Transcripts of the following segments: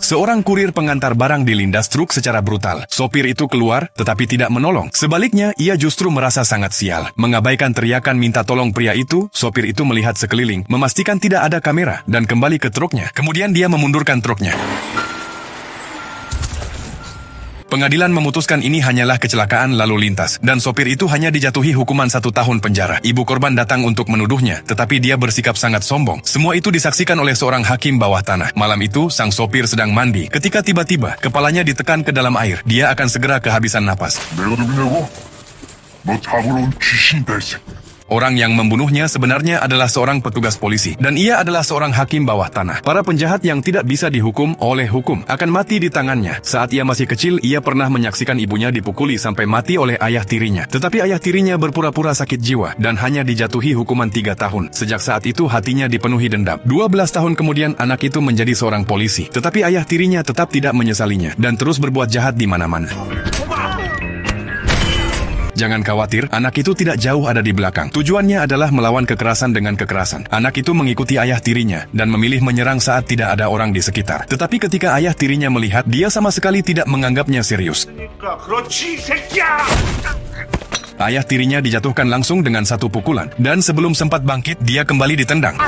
Seorang kurir pengantar barang dilindas truk secara brutal. Sopir itu keluar, tetapi tidak menolong. Sebaliknya, ia justru merasa sangat sial. Mengabaikan teriakan minta tolong pria itu, sopir itu melihat sekeliling, memastikan tidak ada kamera, dan kembali ke truknya. Kemudian dia memundurkan truknya. Pengadilan memutuskan ini hanyalah kecelakaan lalu lintas, dan sopir itu hanya dijatuhi hukuman 1 tahun penjara. Ibu korban datang untuk menuduhnya, tetapi dia bersikap sangat sombong. Semua itu disaksikan oleh seorang hakim bawah tanah. Malam itu, sang sopir sedang mandi. Ketika tiba-tiba, kepalanya ditekan ke dalam air. Dia akan segera kehabisan napas. Orang yang membunuhnya sebenarnya adalah seorang petugas polisi, dan ia adalah seorang hakim bawah tanah. Para penjahat yang tidak bisa dihukum oleh hukum akan mati di tangannya. Saat ia masih kecil, ia pernah menyaksikan ibunya dipukuli sampai mati oleh ayah tirinya. Tetapi ayah tirinya berpura-pura sakit jiwa dan hanya dijatuhi hukuman 3 tahun. Sejak saat itu hatinya dipenuhi dendam. 12 tahun kemudian anak itu menjadi seorang polisi, tetapi ayah tirinya tetap tidak menyesalinya dan terus berbuat jahat di mana-mana. Jangan khawatir, anak itu tidak jauh ada di belakang. Tujuannya adalah melawan kekerasan dengan kekerasan. Anak itu mengikuti ayah tirinya dan memilih menyerang saat tidak ada orang di sekitar. Tetapi ketika ayah tirinya melihat, dia sama sekali tidak menganggapnya serius. Ayah tirinya dijatuhkan langsung dengan 1 pukulan, dan sebelum sempat bangkit, dia kembali ditendang.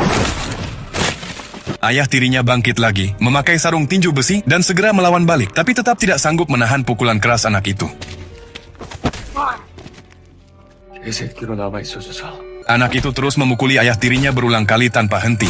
Ayah tirinya bangkit lagi, memakai sarung tinju besi, dan segera melawan balik, tapi tetap tidak sanggup menahan pukulan keras anak itu. Anak itu terus memukuli ayah tirinya berulang kali tanpa henti.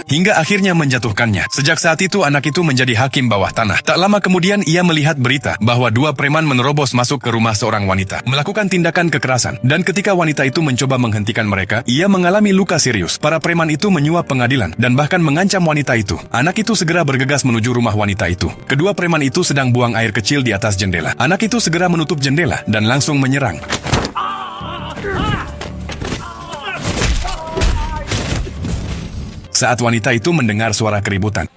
Hingga akhirnya menjatuhkannya. Sejak saat itu anak itu menjadi hakim bawah tanah. Tak lama kemudian ia melihat berita bahwa 2 preman menerobos masuk ke rumah seorang wanita, melakukan tindakan kekerasan. Dan ketika wanita itu mencoba menghentikan mereka, ia mengalami luka serius. Para preman itu menyuap pengadilan dan bahkan mengancam wanita itu. Anak itu segera bergegas menuju rumah wanita itu. Kedua preman itu sedang buang air kecil di atas jendela. Anak itu segera menutup jendela dan langsung menyerang. Saat wanita itu mendengar suara keributan,